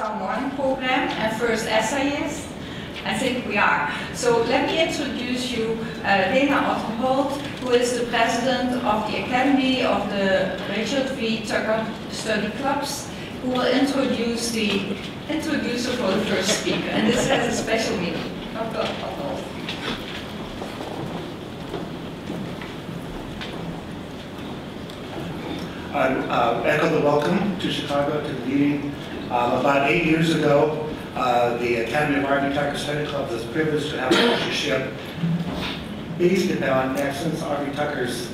our morning program and first essayist? I think we are. So let me introduce you Lena Otterholt, who is the president of the Academy of the Richard V. Tucker Study Clubs, who will introduce the introducer for the first speaker. And this has a special meaning. Dr. Otterholt. I echo the welcome to Chicago, to the meeting. About 8 years ago, the Academy of Art and Tucker Study Club was privileged to have a lectureship based upon Excellence R.V. Tucker's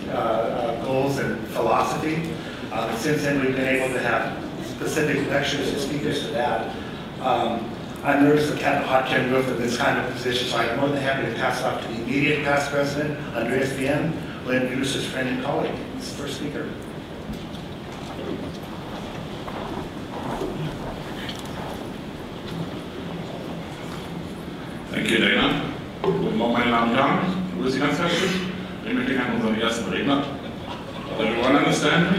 goals and philosophy. Since then, we've been able to have specific lectures and speakers to that. I'm nervous of having a hot tin roof in this kind of position, so I'm more than happy to pass off to the immediate past president, Andreas Bien, who will introduce his friend and colleague, his first speaker. Danke, Lena. Guten Morgen, meine Damen und Herren. Ich grüße Sie ganz herzlich. Ich möchte gerne unseren ersten Redner. Does everyone understand me?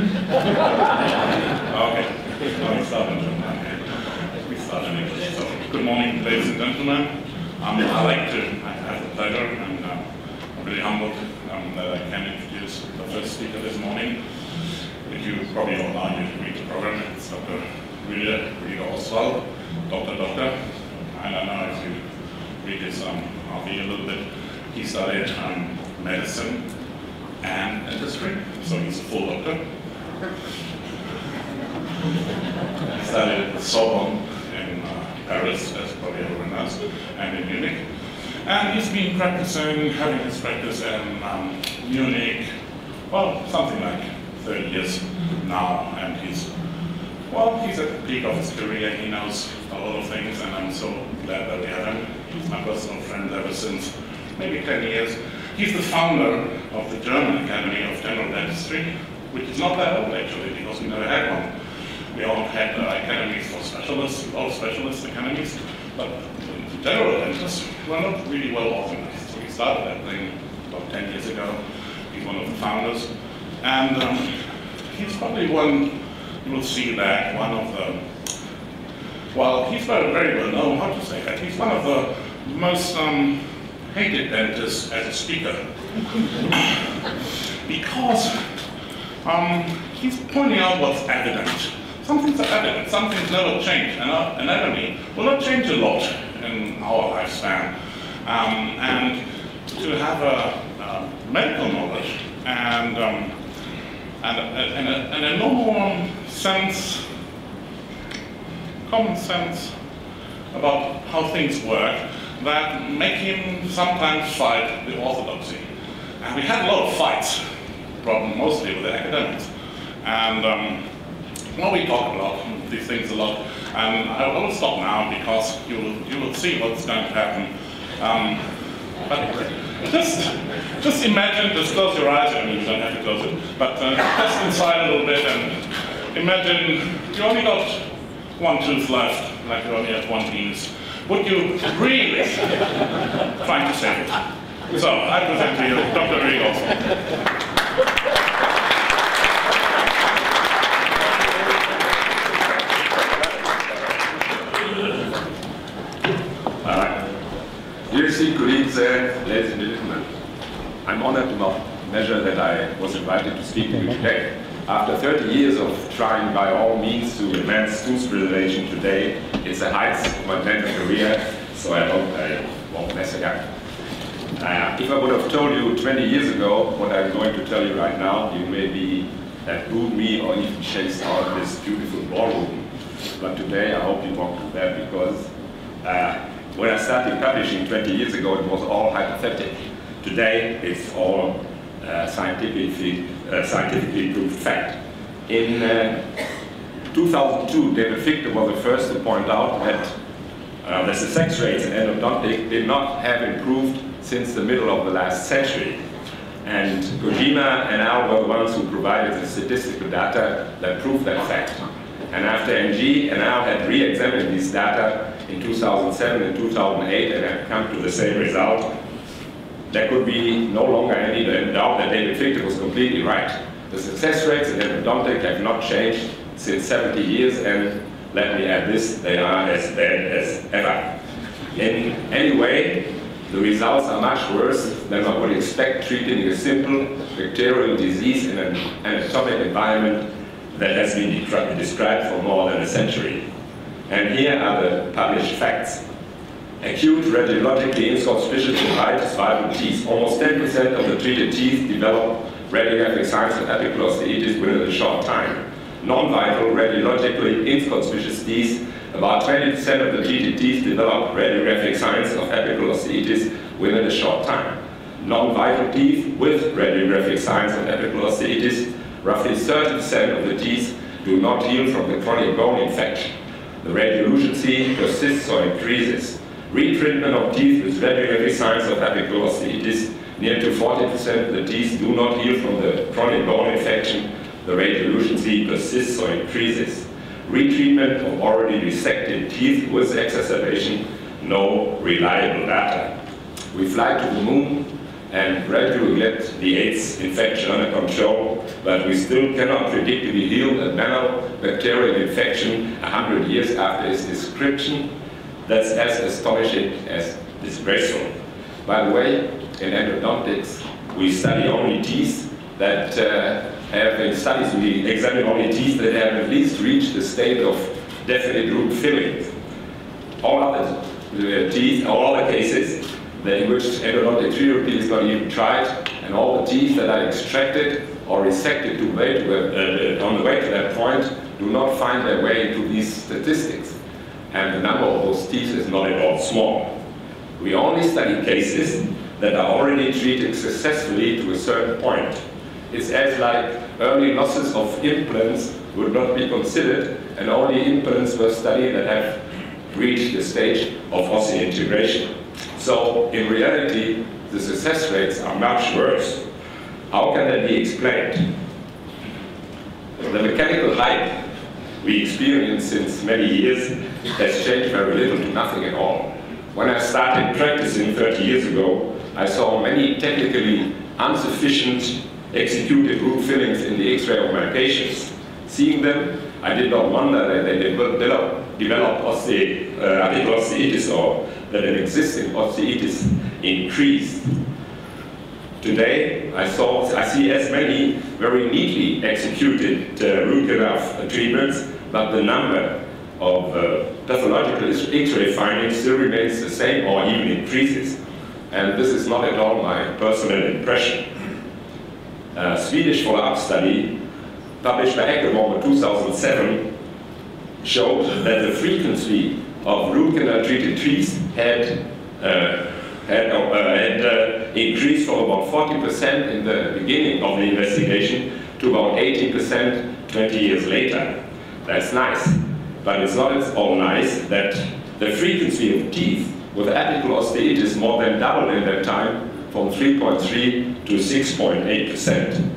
Okay. We start in English. So, good morning, ladies and gentlemen. I have the pleasure and I'm really humbled that I can introduce the first speaker this morning. If you probably all know, you read the program. It's Dr. Rüdiger Osswald, Doctor. I don't know if you read his RV a little bit. He studied medicine and dentistry, so he's a full doctor. He studied at the Sorbonne in Paris, as probably everyone knows, and in Munich. And he's been practicing, having his practice in Munich, well, something like 30 years now, and he's at the peak of his career. He knows a lot of things, and I'm so glad that we have him. He's my personal friend ever since maybe 10 years. He's the founder of the German Academy of General Dentistry, which is not that old actually, because we never had one. We all had academies for specialists, all specialist academies, but the general dentists were not really well organized. So we started that thing about 10 years ago. He's one of the founders, and he's probably one, you will see that, one of the, well, he's very well known, how to say that, he's one of the most hated dentists as a speaker. Because he's pointing out what's evident. Some things are evident, some things never change, and our anatomy will not change a lot in our lifespan. And to have a medical knowledge and a normal sense, common sense about how things work that make him sometimes fight with orthodoxy. And we had a lot of fights, mostly with the academics. And well, we talk about these things a lot. And I will stop now because you will see what's going to happen. But just imagine, just close your eyes. I mean, you don't have to close it. But just inside a little bit and imagine you only got one tooth left, like you only have one penis. Would you really try to save it? So, I present to you Dr. Rüdiger. Dear esteemed colleagues, ladies and gentlemen, I'm honored to measure that I was invited to speak to you today. After 30 years of trying by all means to advance tooth preservation today, it's the heights of my dental career, so I hope I won't mess it up. If I would have told you 20 years ago what I'm going to tell you right now, you may be booed me or even chased out of this beautiful ballroom. But today I hope you won't do that, because when I started publishing 20 years ago, it was all hypothetical. Today, it's all scientifically proved fact. In 2002, David Fichte was the first to point out that the success rates in endodontics did not have improved since the middle of the last century. And Kojima and Al were the ones who provided the statistical data that proved that fact. And after NG and Al had re-examined these data in 2007 and 2008 and had come to the same result, there could be no longer any doubt that David Fichte was completely right. The success rates in endodontics have not changed since 70 years, and let me add this, they are as bad as ever. In any way, the results are much worse than one would expect treating a simple bacterial disease in an anatomic environment that has been described for more than a century. And here are the published facts. Acute radiologically inconspicuous uveitis viable teeth. Almost 10% of the treated teeth develop radiographic signs of apical osteitis within a short time. Non-vital radiologically inconspicuous teeth. About 20% of the treated teeth develop radiographic signs of apical osteitis within a short time. Non-vital teeth with radiographic signs of apical osteitis, roughly 30% of the teeth do not heal from the chronic bone infection. The radiolucency persists or increases. Retreatment of teeth with radiographic signs of apical osteitis, near to 40% of the teeth do not heal from the chronic bone infection. The radiolucency persists or increases. Retreatment of already resected teeth with exacerbation, no reliable data. We fly to the moon and gradually get the AIDS infection under control, but we still cannot predictably heal a banal bacterial infection 100 years after its description. That's as astonishing as disgraceful. By the way, in endodontics, we study only teeth that in studies we examine only teeth that have at least reached the state of definite root filling. All other teeth, all other cases in which endodontic therapy is not even tried, and all the teeth that are extracted or resected on the way to that point do not find their way into these statistics. And the number of those teeth is not at all small. We only study cases that are already treated successfully to a certain point. It's as like early losses of implants would not be considered, and only implants were studied that have reached the stage of osseointegration. So in reality, the success rates are much worse. How can that be explained? The mechanical hype we experience since many years has changed very little to nothing at all. When I started practicing 30 years ago, I saw many technically insufficient executed root fillings in the X-ray of my patients. Seeing them, I did not wonder that they developed apical osteitis or that an existing osteitis increased. Today, I see as many very neatly executed root canal treatments, but the number of pathological X-ray findings still remains the same or even increases. And this is not at all my personal impression. A Swedish follow-up study published by Allgemeinzahnärzte in 2007 showed that the frequency of root canal treated teeth had increased from about 40% in the beginning of the investigation to about 80% 20 years later. That's nice, but it's not at all nice that the frequency of teeth with apical osteitis more than doubled in that time from 3.3 to 6.8%.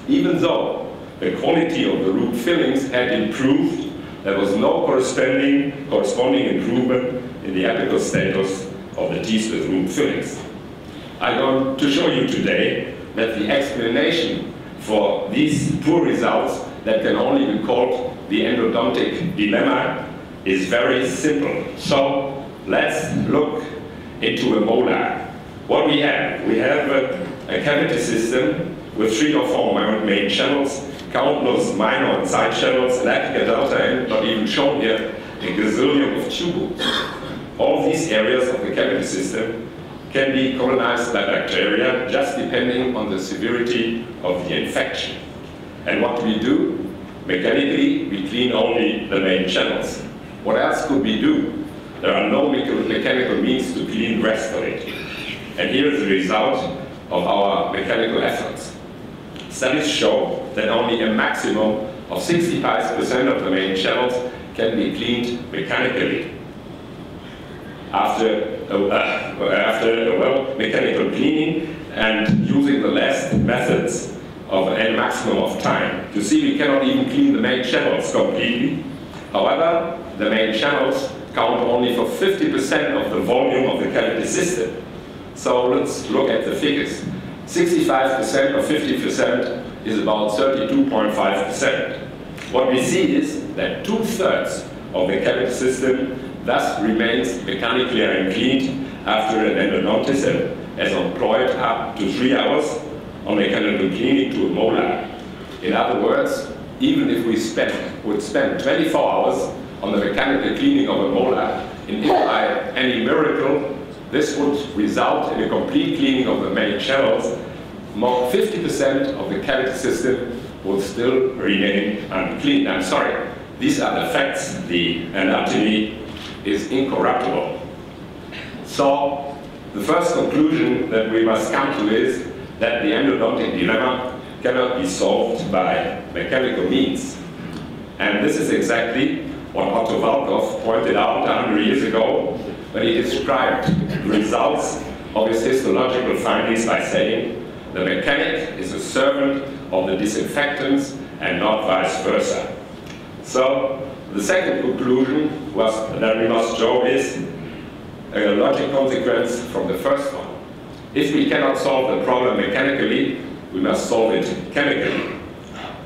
Even though the quality of the root fillings had improved, there was no corresponding improvement in the apical status of the teeth with root fillings. I'm going to show you today that the explanation for these poor results that can only be called the endodontic dilemma is very simple. So let's look into a molar. What we have a cavity system with 3 or 4 main channels, countless minor and side channels, like a delta end, not even shown here, a gazillion of tubules. All these areas of the cavity system can be colonized by bacteria, just depending on the severity of the infection. And what do we do? Mechanically, we clean only the main channels. What else could we do? There are no mechanical means to clean restfully. And here is the result of our mechanical efforts. Studies show that only a maximum of 65% of the main channels can be cleaned mechanically. After a mechanical cleaning and using the last methods of a maximum of time. You see, we cannot even clean the main channels completely. However, the main channels count only for 50% of the volume of the cavity system. So let's look at the figures. 65% or 50% is about 32.5%. What we see is that 2/3 of the cavity system thus remains mechanically uncleaned after an endodontist has employed up to 3 hours on mechanical cleaning to a molar. In other words, even if we would spend 24 hours on the mechanical cleaning of a molar, and if by any miracle this would result in a complete cleaning of the main channels, more 50% of the cavity system will still remain unclean. I'm sorry, these are the facts. The anatomy is incorruptible. So the first conclusion that we must come to is that the endodontic dilemma cannot be solved by mechanical means. And this is exactly what Otto Walkow pointed out 100 years ago when he described the results of his histological findings by saying, the mechanic is a servant of the disinfectants and not vice versa. So the second conclusion was that we must show is a logic consequence from the first one. If we cannot solve the problem mechanically, we must solve it chemically.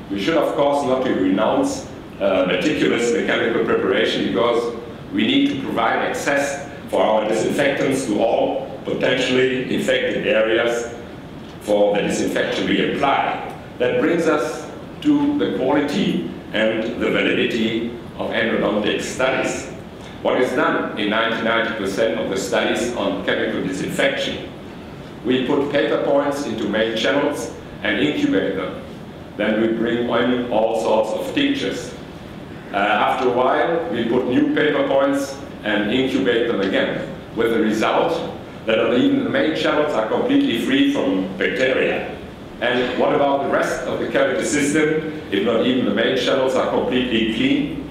We should, of course, not renounce meticulous mechanical preparation, because we need to provide access for our disinfectants to all potentially infected areas for the disinfection we apply. That brings us to the quality and the validity of endodontic studies. What is done in 90% of the studies on chemical disinfection? We put paper points into main channels and incubate them. Then we bring in all sorts of tinctures. After a while, we put new paper points and incubate them again, with the result that even the main channels are completely free from bacteria. And what about the rest of the cavity system? If not even the main channels are completely clean,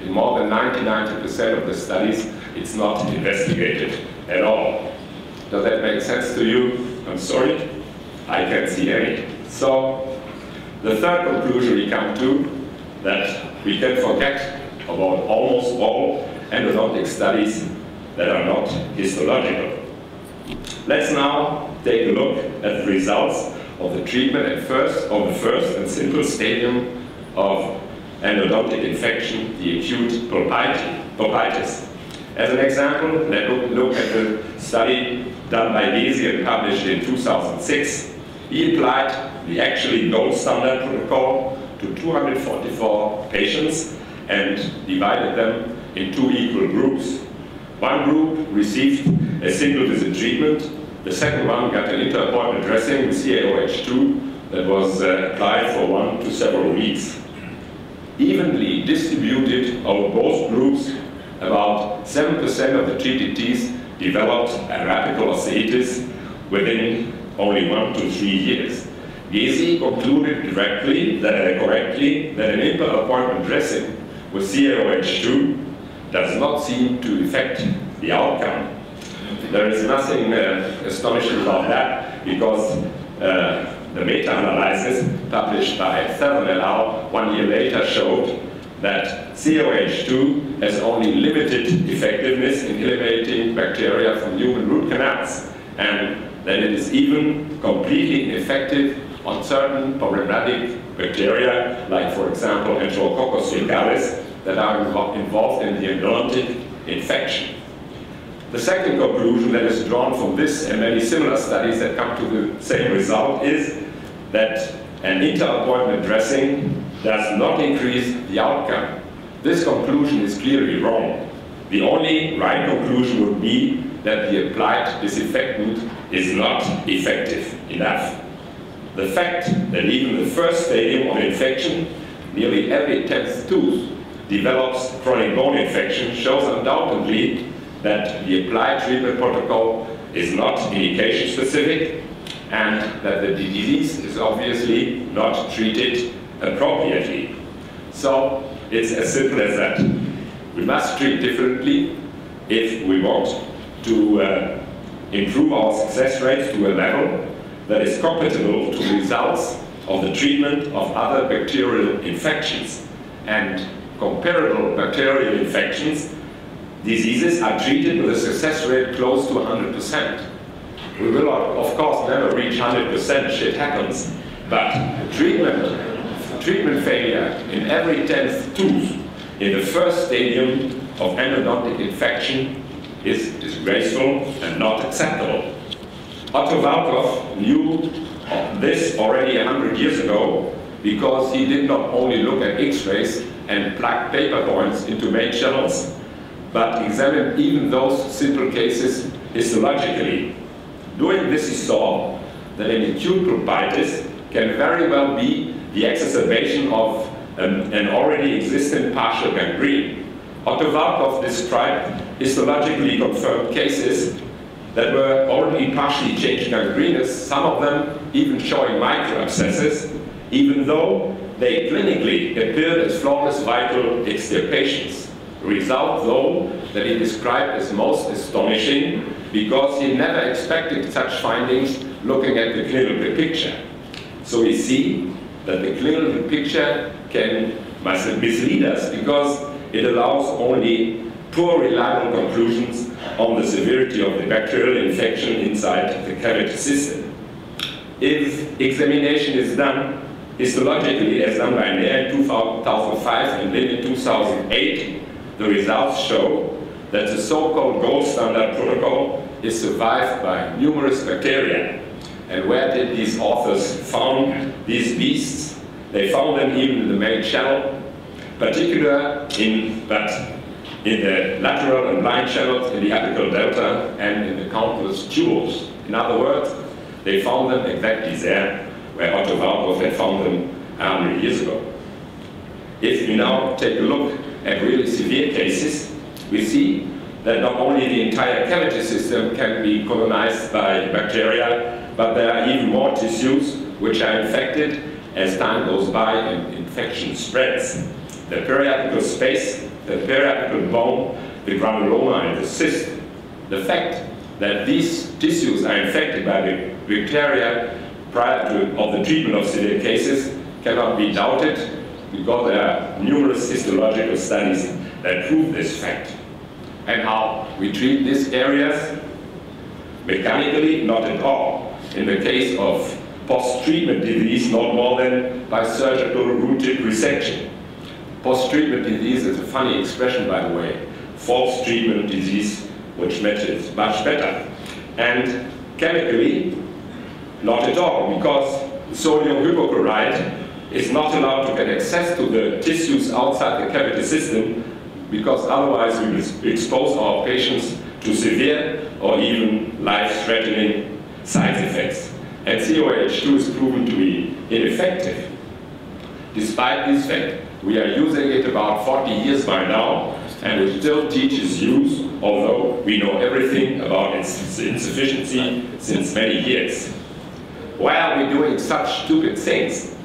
in more than 90% of the studies, it's not investigated at all. Does that make sense to you? I'm sorry, I can't see any. So, the third conclusion we come to, that we can forget about almost all endodontic studies that are not histological. Let's now take a look at the results of the treatment of the first and simple stadium of endodontic infection, the acute pulpitis. As an example, let's look at the study done by Gesi and published in 2006. He applied the actually gold standard protocol to 244 patients and divided them in 2 equal groups. One group received a single visit treatment. The second one got an inter-appointment dressing with CaOH2 that was applied for 1 to several weeks. Evenly distributed over both groups, about 7% of the treated teeth developed apical osteitis within only 1 to 3 years. Gesi concluded correctly that an inter-appointment dressing with CaOH2 does not seem to affect the outcome. There is nothing astonishing about that, because the meta-analysis published by Theron et al. 1 year later showed that CaOH2 has only limited effectiveness in eliminating bacteria from human root canals, and that it is even completely ineffective on certain problematic bacteria, like, for example, Enterococcus faecalis, that are involved in the endodontic infection. The second conclusion that is drawn from this and many similar studies that come to the same result is that an inter-appointment dressing does not increase the outcome. This conclusion is clearly wrong. The only right conclusion would be that the applied disinfectant is not effective enough. The fact that even the first stadium of infection, nearly every 10th tooth develops chronic bone infection, shows undoubtedly that the applied treatment protocol is not indication specific, and that the disease is obviously not treated appropriately. So it's as simple as that. We must treat differently if we want to improve our success rates to a level that is compatible to results of the treatment of other bacterial infections. And comparable bacterial infections, diseases are treated with a success rate close to 100%. We will, of course, never reach 100%, shit happens, but treatment failure in every 10th tooth in the first stadium of endodontic infection is disgraceful and not acceptable. Otto Walkow knew this already 100 years ago because he did not only look at X-rays and plug paper points into main channels, but examined even those simple cases histologically. Doing this, he saw that an acute pulpitis can very well be the exacerbation of an already existent partial gangrene. Otto Walkow described histologically confirmed cases that were already partially changed gangrenous, some of them even showing microabscesses, even though they clinically appeared as flawless vital extirpations. The result, though, that he described as most astonishing because he never expected such findings looking at the clinical picture. So we see that the clinical picture can mislead us because it allows only poor reliable conclusions on the severity of the bacterial infection inside the cavity system. If examination is done histologically, as done by Nair in 2005 and Lin in 2008, the results show that the so-called gold standard protocol is survived by numerous bacteria. And where did these authors found these beasts? They found them even in the main channel, particularly in the lateral and blind channels in the apical delta and in the countless tubules. In other words, they found them exactly there where Otto Walkow had found them 100 years ago. If we now take a look at really severe cases, we see that not only the entire cavity system can be colonized by bacteria, but there are even more tissues which are infected as time goes by and infection spreads. The periapical space, the periapical bone, the granuloma and the cyst. The fact that these tissues are infected by the bacteria prior to the treatment of severe cases cannot be doubted because there are numerous histological studies that prove this fact. And how we treat these areas? Mechanically, not at all. In the case of post-treatment disease, not more than by surgical root-tip resection. Post-treatment disease is a funny expression, by the way. False treatment disease, which matches much better. And chemically, not at all, because sodium hypochlorite is not allowed to get access to the tissues outside the cavity system, because otherwise we will expose our patients to severe or even life-threatening side effects. And COH2 is proven to be ineffective. Despite this fact, we are using it about 40 years by now, and it still teaches use, although we know everything about its insufficiency since many years. Why are we doing such stupid things?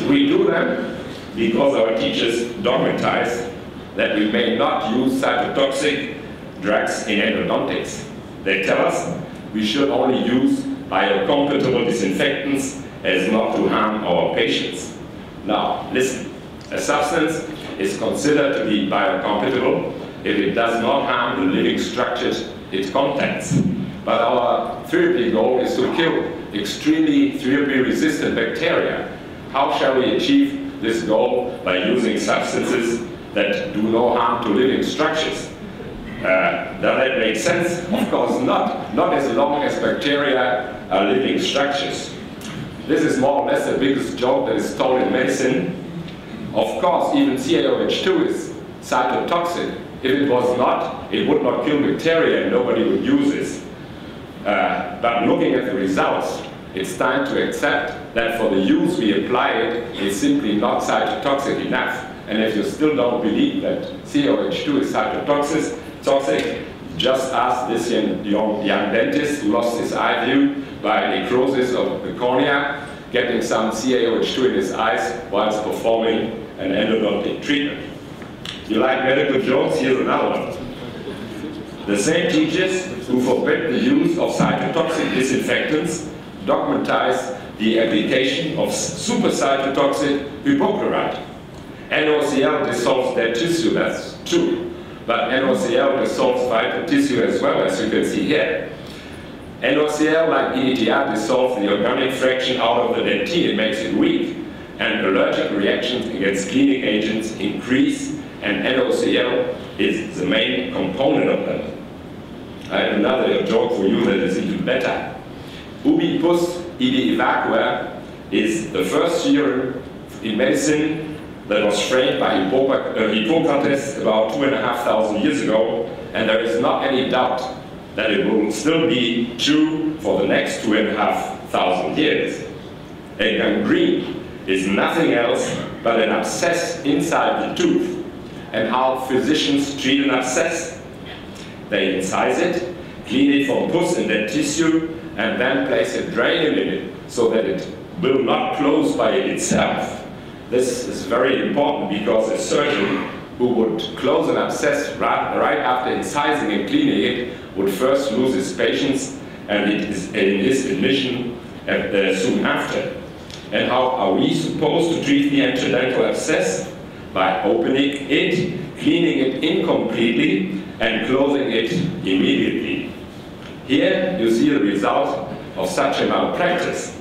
We do them because our teachers dogmatize that we may not use cytotoxic drugs in endodontics. They tell us we should only use biocompatible disinfectants as not to harm our patients. Now, listen, a substance is considered to be biocompatible if it does not harm the living structures it contents. But our therapy goal is to kill extremely therapy-resistant bacteria. How shall we achieve this goal? By using substances that do no harm to living structures. Does that make sense? Of course not. Not as long as bacteria are living structures. This is more or less the biggest joke that is told in medicine. Of course, even CaOH2 is cytotoxic. If it was not, it would not kill bacteria and nobody would use this. But looking at the results, it's time to accept that for the use we apply it, it's simply not cytotoxic enough. And if you still don't believe that CaOH2 is cytotoxic, just ask this young dentist who lost his eye view by necrosis of the cornea, getting some CaOH2 in his eyes whilst performing an endodontic treatment. You like medical jokes? Here's another one. The same teachers who forbid the use of cytotoxic disinfectants dogmatize the application of super cytotoxic hypochlorite. NaCl dissolves dead tissue, that's true. But NaCl dissolves vital tissue as well, as you can see here. NaCl, like EDTA, dissolves the organic fraction out of the dentine. It makes it weak. And allergic reactions against cleaning agents increase and NOCL is the main component of them. I have another joke for you that is even better. Ubi pus ibi evacua is the first year in medicine that was framed by Hippocrates about 2,500 years ago, and there is not any doubt that it will still be true for the next 2,500 years. A gangrene is nothing else but an abscess inside the tooth. And how physicians treat an abscess? They incise it, clean it from pus and dead tissue, and then place a drain in it so that it will not close by itself. This is very important because a surgeon who would close an abscess right after incising and cleaning it would first lose his patients, and it is in his admission soon after. And how are we supposed to treat the endodental abscess? By opening it, cleaning it incompletely, and closing it immediately. Here you see the result of such a malpractice,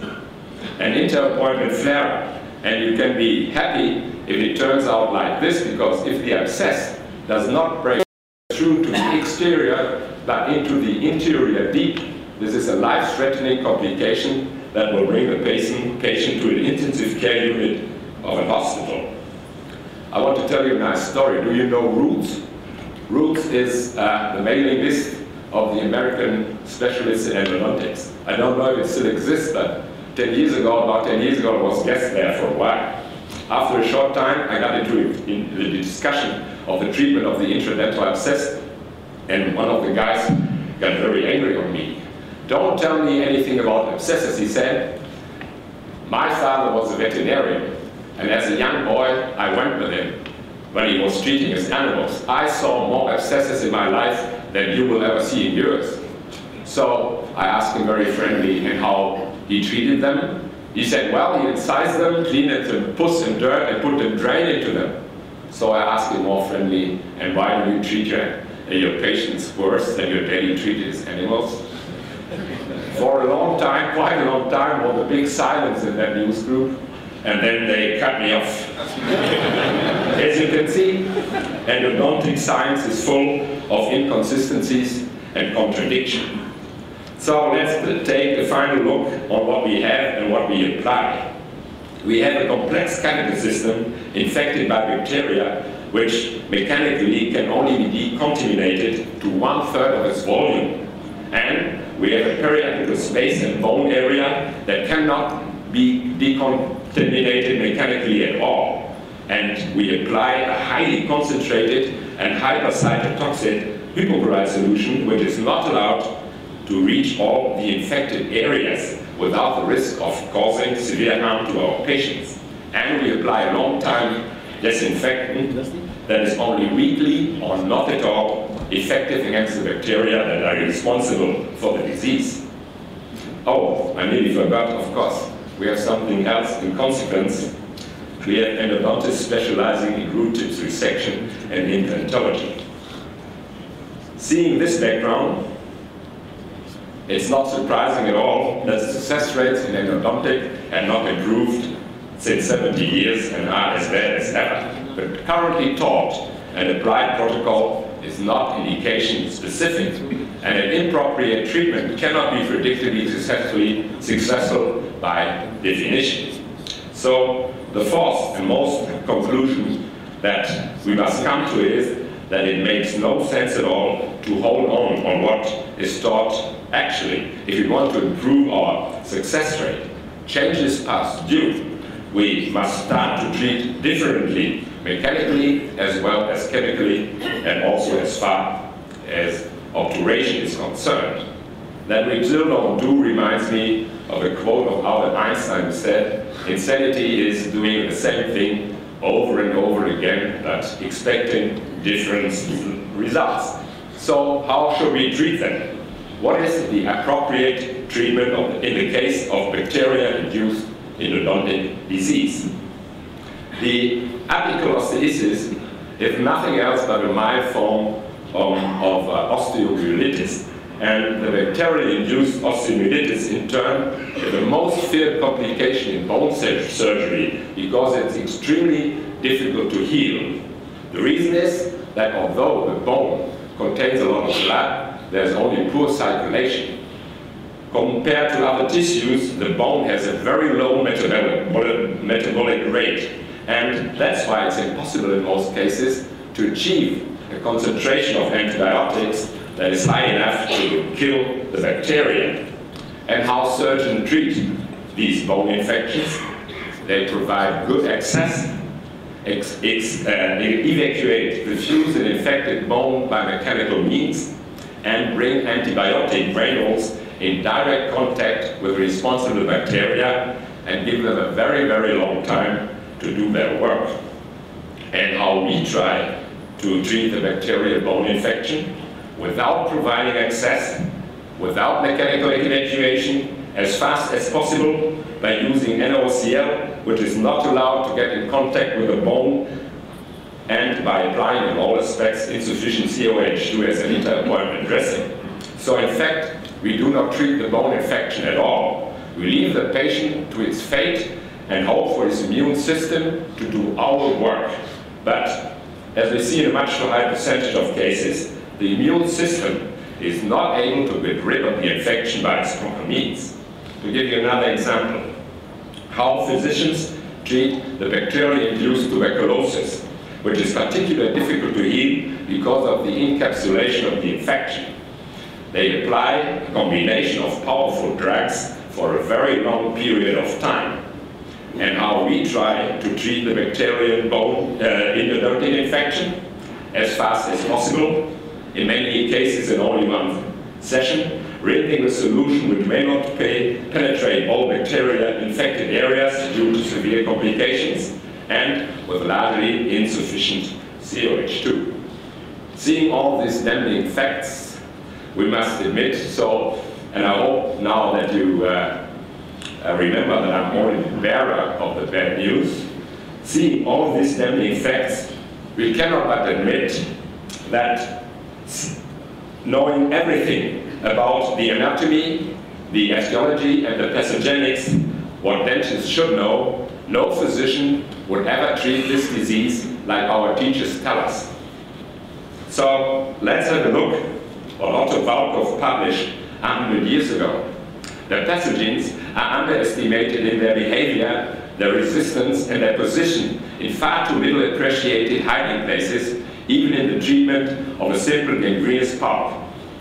an interappointment flare. And you can be happy if it turns out like this, because if the abscess does not break through to the exterior but into the interior deep, this is a life-threatening complication that will bring the patient to an intensive care unit of a hospital. I want to tell you a nice story. Do you know Roots? Roots is the mailing list of the American specialists in endodontics. I don't know if it still exists, but about 10 years ago, I was guest there for a while. After a short time, I got into the discussion of the treatment of the intradental abscess, and one of the guys got very angry on me. Don't tell me anything about abscesses, he said. My father was a veterinarian, and as a young boy, I went with him when he was treating his animals. I saw more abscesses in my life than you will ever see in yours. So I asked him very friendly and how he treated them. He said, well, he incised them, cleaned them, pus and dirt, and put a drain into them. So I asked him more friendly, and why do you treat your patients worse than your daily treated animals? For a long time, quite a long time, was a big silence in that news group, and then they cut me off. As you can see, endodontic science is full of inconsistencies and contradiction. So let's take a final look on what we have and what we apply. We have a complex chemical system infected by bacteria, which mechanically can only be decontaminated to 1/3 of its volume. And we have a periapical space and bone area that cannot be decontaminated mechanically at all. And we apply a highly concentrated and hypercytotoxic hypochlorite solution, which is not allowed to reach all the infected areas without the risk of causing severe harm to our patients. And we apply a long-time disinfectant that is only weakly or not at all effective against the bacteria that are responsible for the disease. Oh, I nearly forgot, of course. We have something else in consequence. We have endodontists specializing in root tips resection and implantology. Seeing this background, it's not surprising at all that the success rates in endodontic have not improved since 70 years and are as bad as ever. The currently taught and applied protocol is not indication specific, and an inappropriate treatment cannot be predictably successful by definition. So the fourth and most conclusion that we must come to is that it makes no sense at all to hold on what is taught actually. If we want to improve our success rate, changes past due, we must start to treat differently, mechanically as well as chemically, and also as far as obturation is concerned. That we still don't do reminds me of a quote of Albert Einstein who said, insanity is doing the same thing over and over again, but expecting different results. So how should we treat them? What is the appropriate treatment in the case of bacteria-induced endodontic disease? The apical osteosis is nothing else but a mild form of osteomyelitis, and the bacterial-induced osteomyelitis in turn is the most feared complication in bone surgery because it's extremely difficult to heal. The reason is that although the bone contains a lot of blood, there's only poor circulation. Compared to other tissues, the bone has a very low metabolic rate, and that's why it's impossible in most cases to achieve a concentration of antibiotics that is high enough to kill the bacteria. And how surgeons treat these bone infections? They provide good access, evacuate the fused and infected bone by mechanical means, and bring antibiotic granules in direct contact with responsible bacteria and give them a very, very long time to do their work. And how we try to treat the bacterial bone infection without providing access, without mechanical evacuation, as fast as possible by using NaOCl, which is not allowed to get in contact with the bone, and by applying in all aspects insufficient COH2 as an inter-appointment dressing. So in fact, we do not treat the bone infection at all. We leave the patient to its fate and hope for his immune system to do our work. But as we see in a much too high percentage of cases, the immune system is not able to get rid of the infection by its proper means. To give you another example, how physicians treat the bacterial-induced tuberculosis, which is particularly difficult to heal because of the encapsulation of the infection. They apply a combination of powerful drugs for a very long period of time. And how we try to treat the bacterial bone endodontic infection as fast as possible, in many cases in only one session, rinsing a solution which may not penetrate all bacteria infected areas due to severe complications, and with largely insufficient COH2. Seeing all these damning facts, we must admit, and I hope now that you remember that I'm only the bearer of the bad news. Seeing all these damning facts, we cannot but admit that knowing everything about the anatomy, the etiology, and the pathogenics, what dentists should know, no physician would ever treat this disease like our teachers tell us. So let's have a look what Otto Walkow published 100 years ago. The pathogens are underestimated in their behavior, their resistance, and their position in far too little appreciated hiding places, even in the treatment of a simple gangrenous pulp.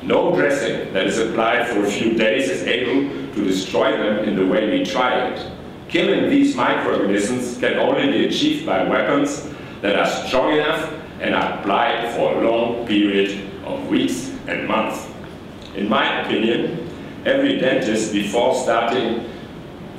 No dressing that is applied for a few days is able to destroy them in the way we try it. Killing these microorganisms can only be achieved by weapons that are strong enough and are applied for a long period of weeks and months. In my opinion, every dentist, before starting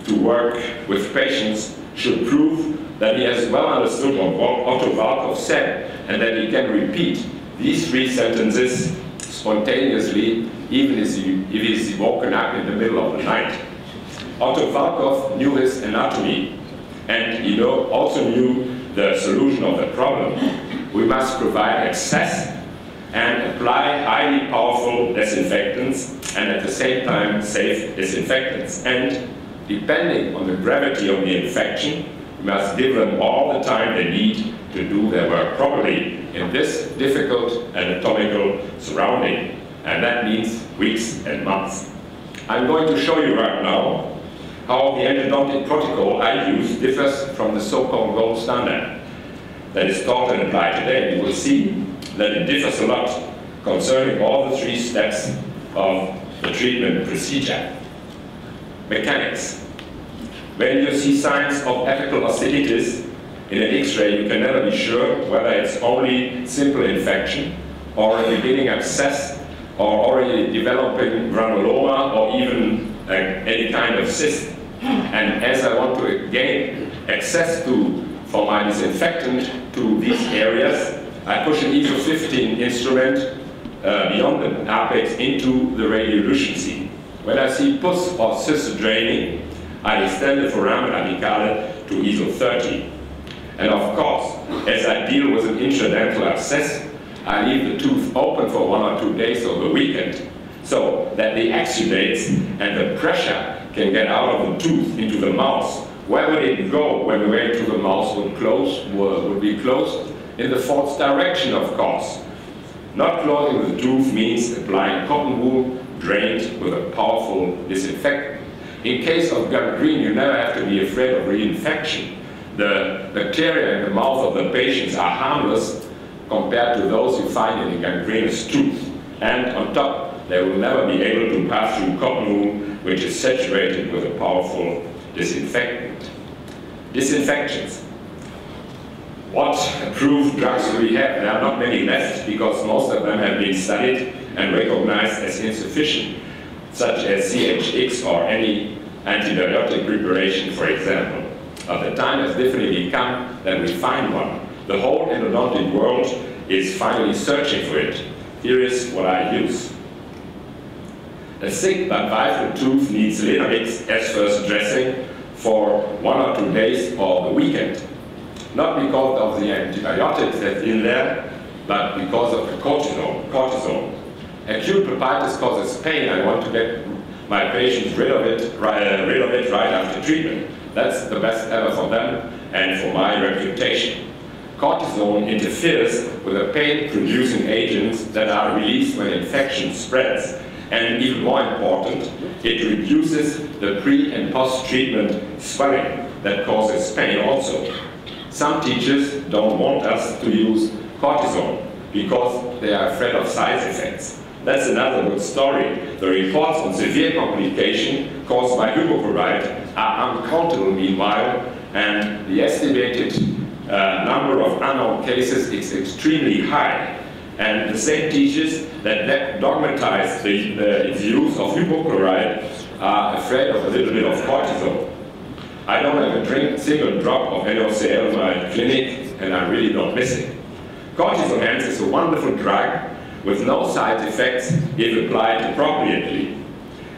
to work with patients, should prove that he has well understood what Otto Walkow said and that he can repeat these 3 sentences spontaneously, even if he is woken up in the middle of the night. Otto Walkow knew his anatomy, and he also knew the solution of the problem. We must provide access and apply highly powerful disinfectants and at the same time safe disinfectants. And depending on the gravity of the infection, we must give them all the time they need to do their work properly in this difficult anatomical surrounding. And that means weeks and months. I'm going to show you right now how the endodontic protocol I use differs from the so-called gold standard that is taught and applied today. You will see that it differs a lot concerning all the 3 steps of the treatment procedure. Mechanics. When you see signs of apical osteitis in an X-ray, you can never be sure whether it's only simple infection or a beginning abscess or already developing granuloma or even any kind of cyst. And as I want to gain access for my disinfectant to these areas, I push an ISO 15 instrument beyond the apex into the radiolution seam. When I see pus or cyst draining, I extend the foramen apicale to ISO 30. And of course, as I deal with an intradental abscess, I leave the tooth open for 1 or 2 days over the weekend, so that the exudates and the pressure can get out of the tooth into the mouth. Where would it go when the way to the mouth would be closed? in the false direction, of course. Not clogging the tooth means applying cotton wool drained with a powerful disinfectant. In case of gangrene, you never have to be afraid of reinfection. The bacteria in the mouth of the patients are harmless compared to those you find in a gangrenous tooth. And on top, they will never be able to pass through cotton wool, which is saturated with a powerful disinfectant. Disinfections. What approved drugs do we have? There are not many left because most of them have been studied and recognized as insufficient, such as CHX or any antibiotic preparation, for example. But the time has definitely come that we find one. The whole endodontic world is finally searching for it. Here is what I use. A sick but vital tooth needs Linamix as first dressing for 1 or 2 days or the weekend. Not because of the antibiotics that's in there, but because of the cortisone. Acute papillitis causes pain. I want to get my patients rid of it right after treatment. That's the best ever for them and for my reputation. Cortisone interferes with the pain-producing agents that are released when infection spreads. And even more important, it reduces the pre- and post-treatment swelling that causes pain also. Some teachers don't want us to use cortisone because they are afraid of side effects. That's another good story. The reports on severe complication caused by hypochlorite are uncountable meanwhile, and the estimated number of unknown cases is extremely high. And the same teachers that dogmatize the use of hypochlorite are afraid of a little bit of cortisone. I don't have a single drop of NaCl in my clinic, and I really don't miss it. Cortisone hence is a wonderful drug with no side effects if applied appropriately.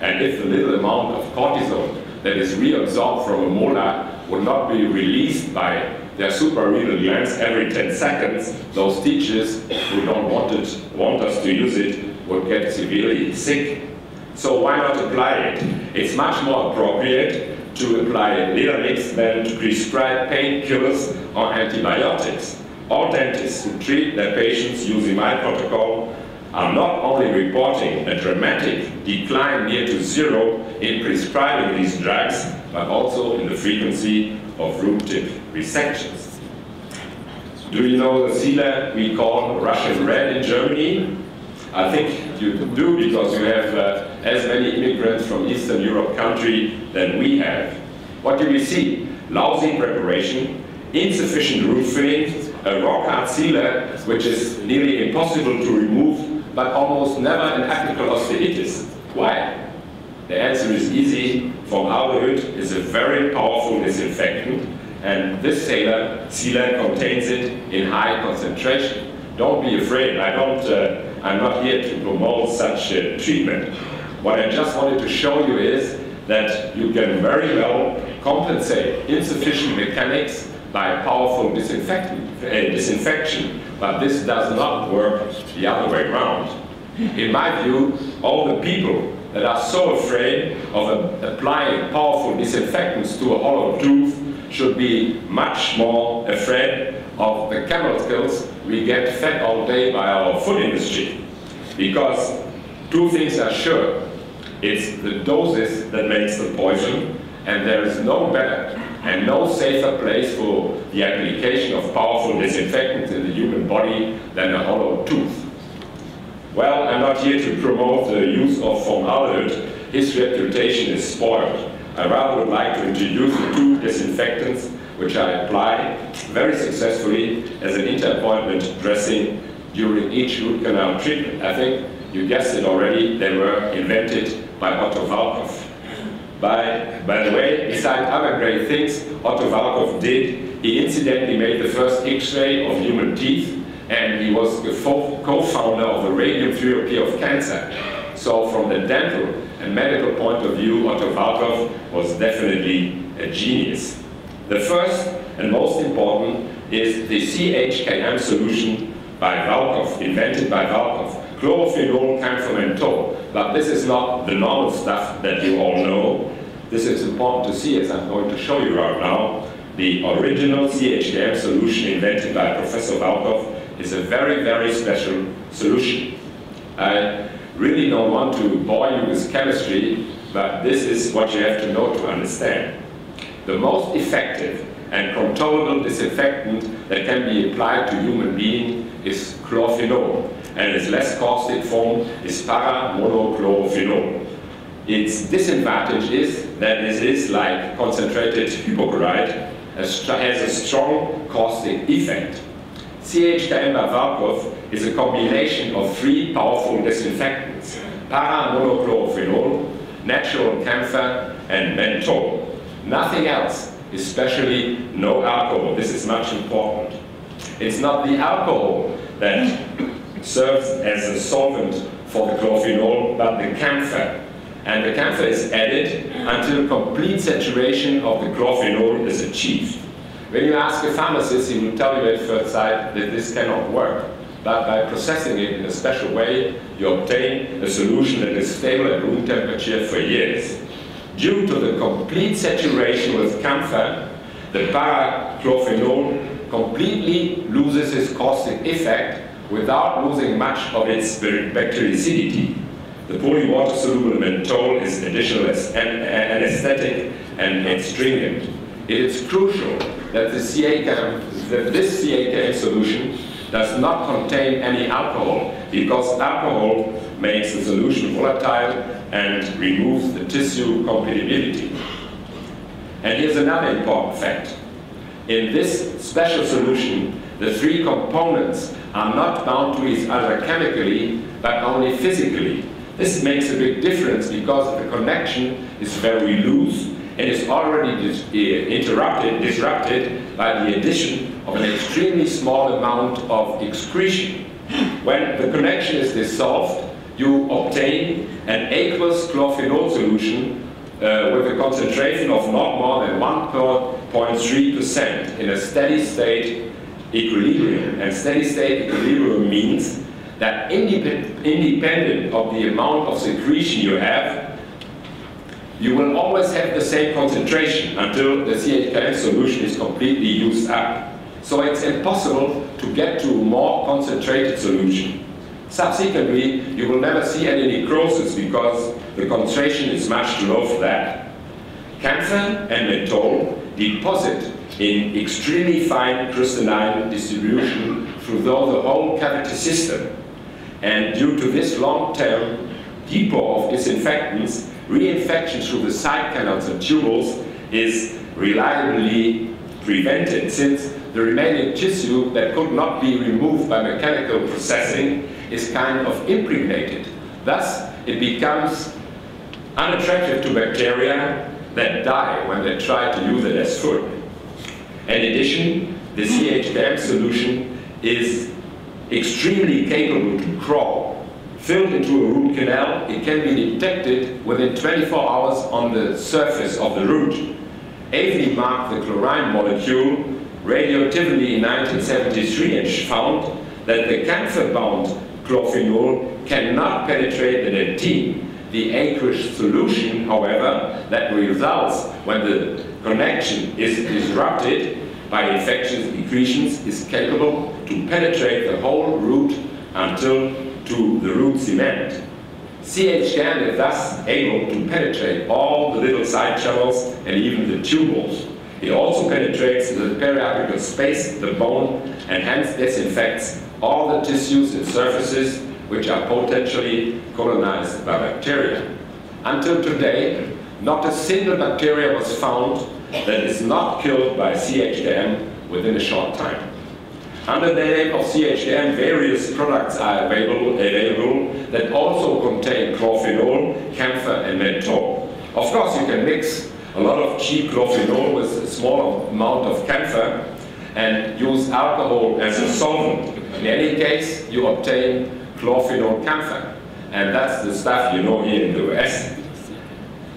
And if the little amount of cortisone that is reabsorbed from a molar would not be released by their suprarenal glands every 10 seconds, those teachers who don't want us to use it would get severely sick. So why not apply it? It's much more appropriate to apply Linamix than to prescribe painkillers or antibiotics. All dentists who treat their patients using my protocol are not only reporting a dramatic decline near to zero in prescribing these drugs, but also in the frequency of root tip resections. Do you know the sealer we call Russian red in Germany? I think you do because you have as many immigrants from Eastern Europe country than we have. What do we see? Lousy preparation, insufficient root filling, a rock-hard sealer which is nearly impossible to remove, but almost never an apical osteitis. Why? The answer is easy. Formaldehyde is a very powerful disinfectant, and this sealer contains it in high concentration. Don't be afraid. I'm not here to promote such treatment. What I just wanted to show you is that you can very well compensate insufficient mechanics by powerful disinfection, but this does not work the other way around. In my view, all the people that are so afraid of applying powerful disinfectants to a hollow tooth should be much more afraid of the chemicals we get fed all day by our food industry. Because two things are sure. It's the doses that makes the poison, and there is no better and no safer place for the application of powerful disinfectants in the human body than a hollow tooth. Well, I'm not here to promote the use of formaldehyde. His reputation is spoiled. I rather would like to introduce the two disinfectants which I apply very successfully as an inter-appointment dressing during each root canal treatment. I think you guessed it already, they were invented by Otto Walkov. By the way, besides other great things Otto Walkov did, he incidentally made the first X-ray of human teeth, and he was the co-founder of the radiotherapy of cancer. So from the dental and medical point of view, Otto Walkov was definitely a genius. The first and most important is the CHKM solution by Walkov, invented by Walkov. Chlorophenol camphomentol. But this is not the normal stuff that you all know. This is important to see, as I'm going to show you right now. the original CHKM solution invented by Professor Valkov is a very, very special solution. I really don't want to bore you with chemistry, but this is what you have to know to understand. The most effective and controllable disinfectant that can be applied to human being is chlorphenol, and its less caustic form is para-monochlorphenol. Its disadvantage is that it is like concentrated hypochlorite, has a strong caustic effect. CHKM by Valkov is a combination of 3 powerful disinfectants: para-monochlorphenol, natural camphor, and menthol. Nothing else, especially no alcohol. This is much important. It's not the alcohol that serves as a solvent for the chlorphenol, but the camphor. And the camphor is added until complete saturation of the chlorphenol is achieved. When you ask a pharmacist, he will tell you at first sight that this cannot work. But by processing it in a special way, you obtain a solution that is stable at room temperature for years. Due to the complete saturation with camphor, the para-chlorphenol completely loses its caustic effect without losing much of its bactericidity. The polywater-soluble menthol is additional anesthetic and astringent. It is crucial that this CHKM solution does not contain any alcohol, because alcohol makes the solution volatile and removes the tissue compatibility. And here's another important fact. In this special solution, the 3 components are not bound to each other chemically, but only physically. This makes a big difference because the connection is very loose and is already disrupted by the addition of an extremely small amount of excretion. When the connection is dissolved, you obtain an aqueous chlorphenol solution with a concentration of not more than 1.3% in a steady state equilibrium. And steady state equilibrium means that independent of the amount of secretion you have, you will always have the same concentration until the CHKM solution is completely used up. So it's impossible to get to a more concentrated solution. Subsequently, you will never see any necrosis because the concentration is much lower for that. Camphor and menthol deposit in extremely fine crystalline distribution through the whole cavity system. And due to this long-term depot of disinfectants, reinfection through the side canals and tubules is reliably prevented, since the remaining tissue that could not be removed by mechanical processing is kind of impregnated. Thus, it becomes unattractive to bacteria that die when they try to use it as food. In addition, the CHKM solution is extremely capable to crawl. Filled into a root canal, it can be detected within 24 hours on the surface of the root. Avery marked the chlorine molecule radioactively in 1973 and found that the camphor-bound chlorphenol cannot penetrate the dentine. The aqueous solution, however, that results when the connection is disrupted by infectious secretions is capable to penetrate the whole root until to the root cement. CHKM is thus able to penetrate all the little side channels and even the tubules. It also penetrates the periapical space, the bone, and hence disinfects all the tissues and surfaces which are potentially colonized by bacteria. Until today, not a single bacteria was found that is not killed by CHKM within a short time. Under the name of CHKM, various products are available that also contain chlorphenol, camphor, and menthol. Of course, you can mix a lot of cheap chlorphenol with a small amount of camphor and use alcohol as a solvent. In any case, you obtain chlorphenol camphor, and that's the stuff you know here in the US.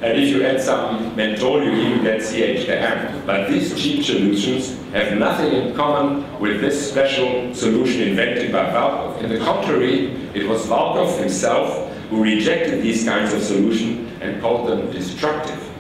And if you add some menthol, you even get CHKM. But these cheap solutions have nothing in common with this special solution invented by Valkov. In the contrary, it was Valkov himself who rejected these kinds of solutions and called them destructive.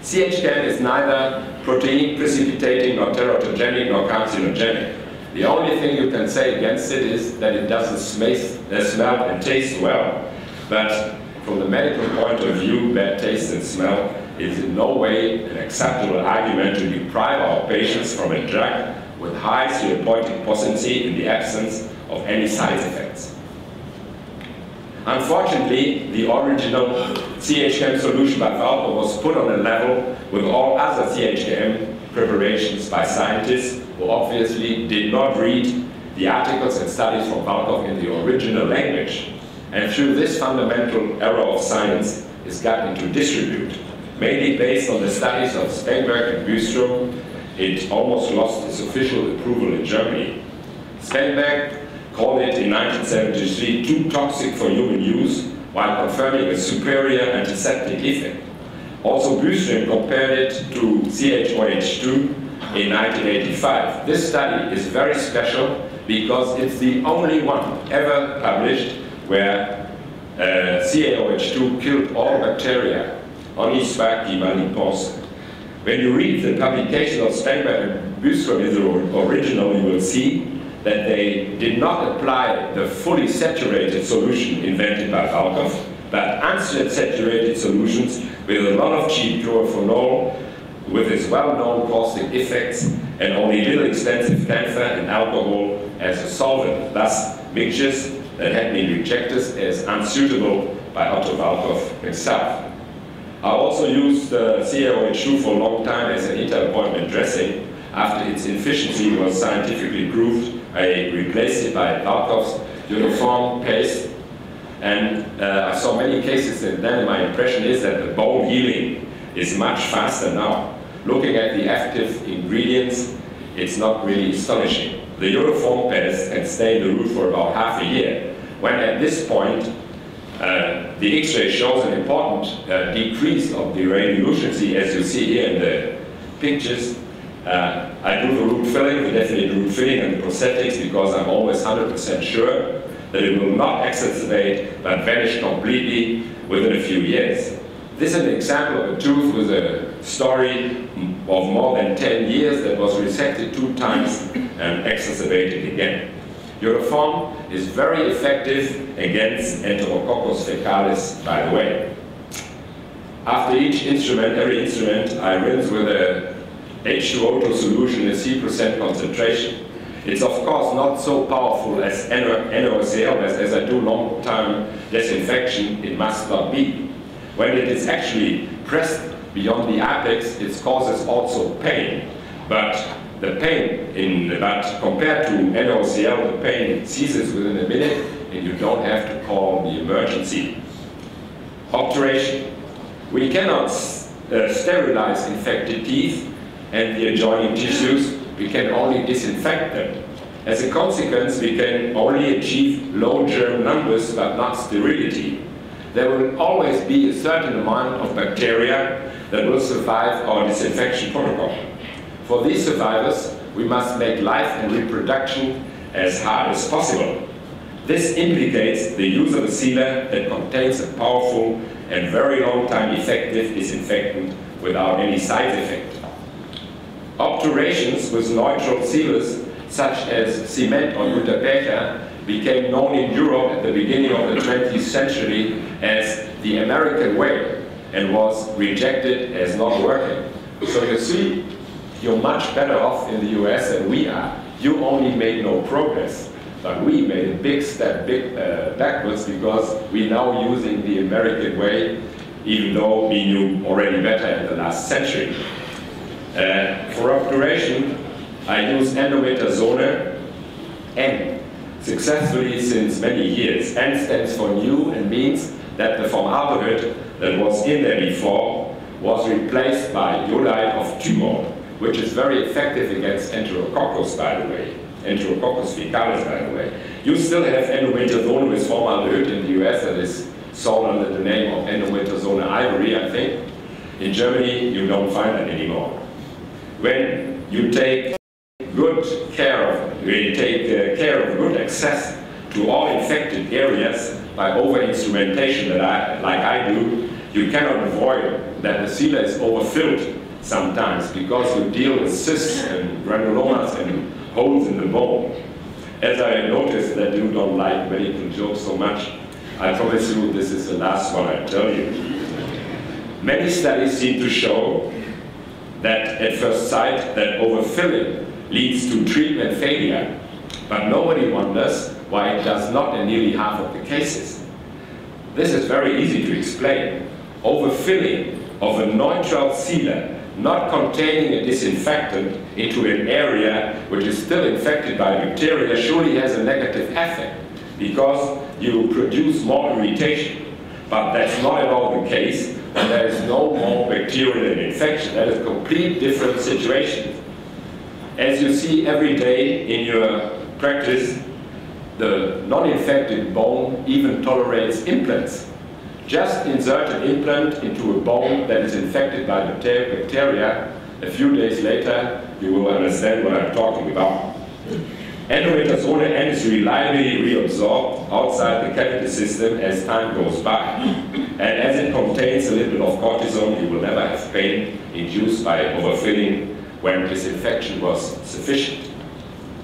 CHKM is neither protein precipitating, nor teratogenic, nor carcinogenic. The only thing you can say against it is that it doesn't smell and taste well. But from the medical point of view, bad taste and smell is in no way an acceptable argument to deprive our patients from a drug with high therapeutic potency in the absence of any side effects. Unfortunately, the original CHKM solution by Valco was put on a level with all other CHKM preparations by scientists who obviously did not read the articles and studies from Valkov in the original language. And through this fundamental error of science is gotten into disrepute. Mainly based on the studies of Spengberg and Bystrom, it almost lost its official approval in Germany. Spengberg called it in 1973 too toxic for human use, while confirming a superior antiseptic effect. Also, Bystrom compared it to CHOH2 in 1985. This study is very special because it's the only one ever published where CaOH2 killed all bacteria. Only soit qui mal y pense. When you read the publication of Spengberg and Bystrom in the original, you will see that they did not apply the fully saturated solution invented by Valkov, but unsaturated solutions with a lot of cheap chloroformol, with its well-known caustic effects, and only little expensive camphor and alcohol as a solvent, thus mixtures that had been rejected as unsuitable by Otto Valkov himself. I also used CaOH2 for a long time as an inter-appointment dressing. After its efficiency was scientifically proved, I replaced it by Valkov's uniform paste. And I saw many cases, and then my impression is that the bone healing is much faster now. Looking at the active ingredients, it's not really astonishing. The uniform paste can stay in the root for about half a year, when at this point, the X-ray shows an important decrease of the radiolucency, as you see here in the pictures. I do the root filling, the definite root filling and the prosthetics, because I'm always 100% sure that it will not exacerbate but vanish completely within a few years. This is an example of a tooth with a story of more than 10 years that was resected 2 times and exacerbated again. Uriform is very effective against Enterococcus fecalis, by the way. After each instrument, every instrument, I rinse with a H2O2 solution in a C% concentration. It's of course not so powerful as NaOCl, as I do long-term disinfection, it must not be. When it is actually pressed beyond the apex, it causes also pain. But the pain, compared to NaOCl, the pain ceases within a minute and you don't have to call the emergency. Obturation. We cannot sterilize infected teeth and the adjoining tissues, we can only disinfect them. As a consequence, we can only achieve low germ numbers but not sterility. There will always be a certain amount of bacteria that will survive our disinfection protocol. For these survivors, we must make life and reproduction as hard as possible. This implicates the use of a sealer that contains a powerful and very long time effective disinfectant without any side effect. Obturations with neutral sealers, such as cement or gutta became known in Europe at the beginning of the 20th century as the American way and was rejected as not working. So you see, you're much better off in the US than we are. You only made no progress, but we made a big step backwards because we're now using the American way, even though we knew already better in the last century. For obturation, I use endometazone N successfully since many years. N stands for new and means that the formaldehyde that was in there before was replaced by iodide of tumor, which is very effective against Enterococcus, by the way. Enterococcus fecalis, by the way. You still have endometazone with formaldehyde in the US that is sold under the name of endometazone ivory, I think. In Germany, you don't find that anymore. When you take good care of, good access to all infected areas by over-instrumentation like I do, you cannot avoid that the sealer is overfilled sometimes because you deal with cysts and granulomas and holes in the bone. As I noticed that you don't like medical jokes so much, I promise you this is the last one I tell you. Many studies seem to show that at first sight that overfilling leads to treatment failure, but nobody wonders why it does not in nearly half of the cases. This is very easy to explain. Overfilling of a neutral sealer not containing a disinfectant into an area which is still infected by bacteria surely has a negative effect because you produce more irritation. But that's not at all the case, and there is no more bacterial infection. That is a complete different situation. As you see every day in your practice, the non-infected bone even tolerates implants. Just insert an implant into a bone that is infected by bacteria. A few days later, you will understand what I'm talking about. Endometasone N is reliably reabsorbed outside the cavity system as time goes by. And as it contains a little bit of cortisone, you will never have pain induced by overfilling when disinfection was sufficient.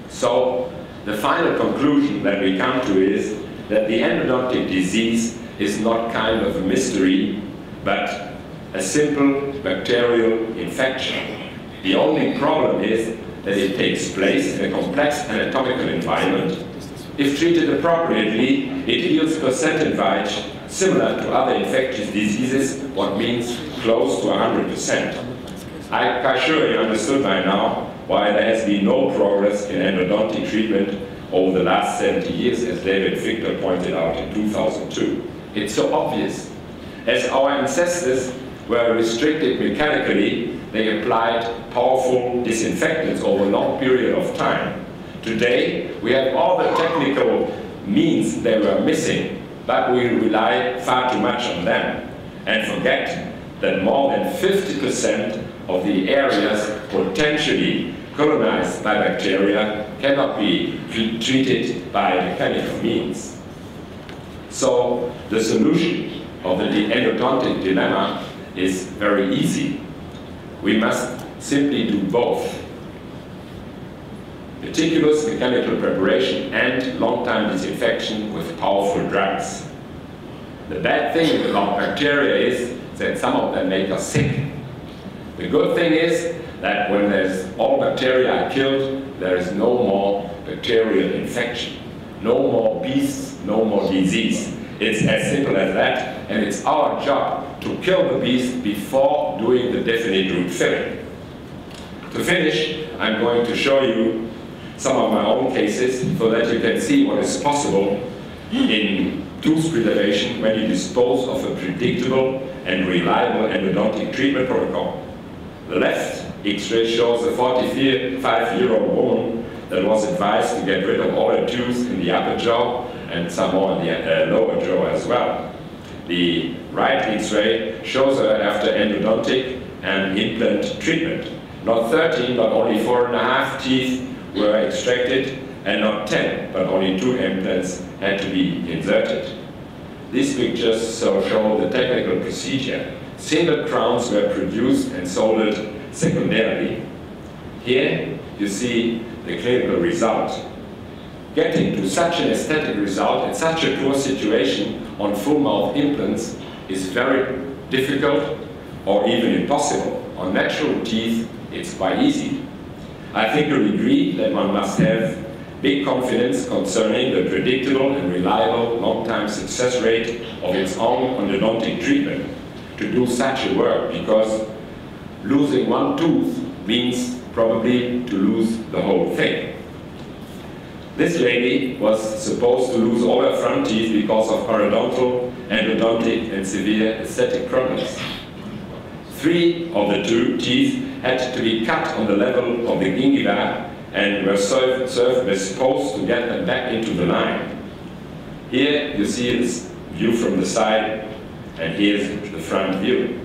So, the final conclusion that we come to is that the endodontic disease is not kind of a mystery, but a simple bacterial infection. The only problem is that it takes place in a complex anatomical environment. If treated appropriately, it yields percentage similar to other infectious diseases, what means close to 100%. I'm sure you understood by now why there has been no progress in endodontic treatment over the last 70 years, as David Victor pointed out in 2002. It's so obvious. As our ancestors were restricted mechanically, they applied powerful disinfectants over a long period of time. Today, we have all the technical means they were missing, but we rely far too much on them and forget that more than 50% of the areas potentially colonized by bacteria cannot be treated by mechanical means. So the solution of the endodontic dilemma is very easy. We must simply do both. Meticulous mechanical preparation and long-time disinfection with powerful drugs. The bad thing about bacteria is that some of them make us sick. The good thing is that when all bacteria are killed, there is no more bacterial infection. No more beasts, no more disease. It's as simple as that, and it's our job to kill the beast before doing the definite root filling. To finish, I'm going to show you some of my own cases so that you can see what is possible in tooth preservation when you dispose of a predictable and reliable endodontic treatment protocol. The left X-ray shows a 45-year-old woman that was advised to get rid of all her tooth in the upper jaw and some more in the lower jaw as well. The right X-ray shows her after endodontic and implant treatment. Not 13, but only 4.5 teeth were extracted, and not 10, but only 2 implants had to be inserted. These pictures show the technical procedure. Single crowns were produced and soldered secondarily. Here you see the clinical result. Getting to such an aesthetic result in such a poor situation on full mouth implants is very difficult or even impossible. On natural teeth, it's quite easy. I think you'll agree that one must have big confidence concerning the predictable and reliable long-time success rate of its own endodontic treatment to do such a work, because losing one tooth means probably to lose the whole thing. This lady was supposed to lose all her front teeth because of periodontal, endodontic, and severe aesthetic problems. 3 of the 2 teeth had to be cut on the level of the gingiva and were served with spokes to get them back into the line. Here you see this view from the side, and here's the front view.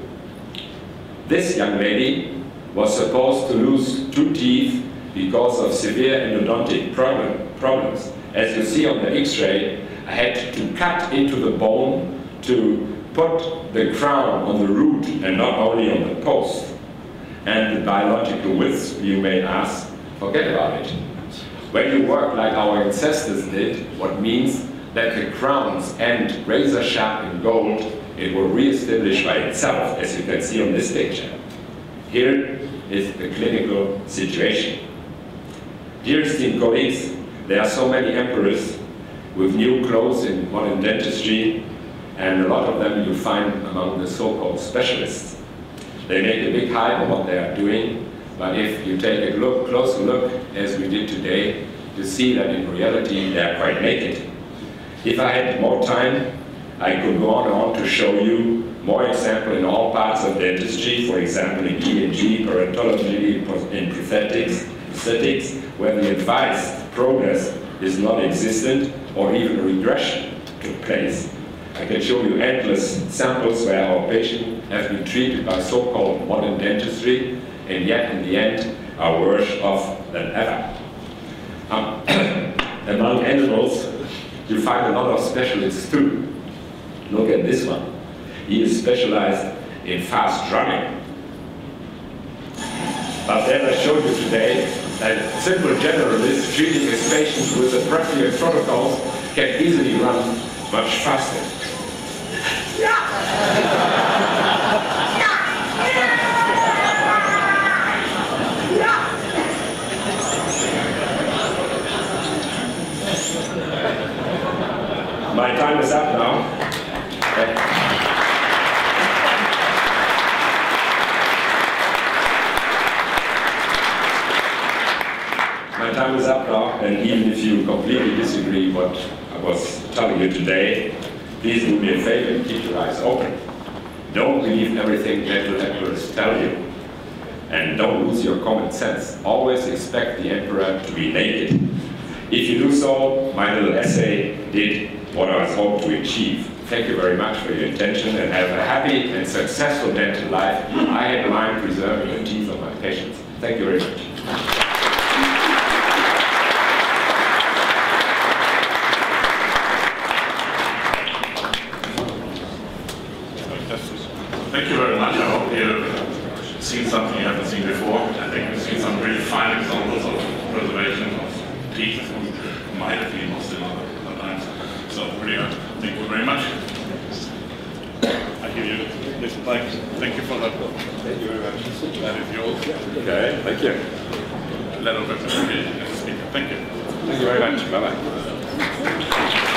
This young lady was supposed to lose 2 teeth because of severe endodontic problems. As you see on the X-ray, I had to cut into the bone to put the crown on the root and not only on the post. And the biological width, you may ask, forget about it. When you work like our ancestors did, what means that the crowns end razor sharp in gold, it will re-establish by itself, as you can see on this picture. Here is the clinical situation. Dear esteemed colleagues, there are so many emperors with new clothes in modern dentistry, and a lot of them you find among the so-called specialists. They make a big hype of what they are doing, but if you take a closer look, as we did today, you see that in reality they are quite naked. If I had more time, I could go on and on to show you more examples in all parts of dentistry, for example in ENG, parodontology, in prosthetics, where the advised progress is non-existent or even a regression took place. I can show you endless samples where our patients have been treated by so-called modern dentistry and yet in the end are worse off than ever. Among animals, you find a lot of specialists too. Look at this one. He is specialized in fast running. But as I showed you today, a simple generalist treating his patients with appropriate protocols can easily run much faster. My time is up now. My time is up now, and even if you completely disagree what I was telling you today, please do me a favor and keep your eyes open. Don't believe everything dental emperors tell you. And don't lose your common sense. Always expect the emperor to be naked. If you do so, my little essay did what I was hoping to achieve. Thank you very much for your attention and have a happy and successful dental life. I had in mind preserving the teeth of my patients. Thank you very much. Thank you very much. I hope you've seen something you haven't seen before. I think you've seen some really fine examples of preservation of teeth who might have been lost in other times. So, Rüdiger, thank you very much. I give you this mic. Thank you for that. Thank you very much. That is yours. Okay, thank you. Let over to the speaker. Thank you. Thank you very much. Bye-bye.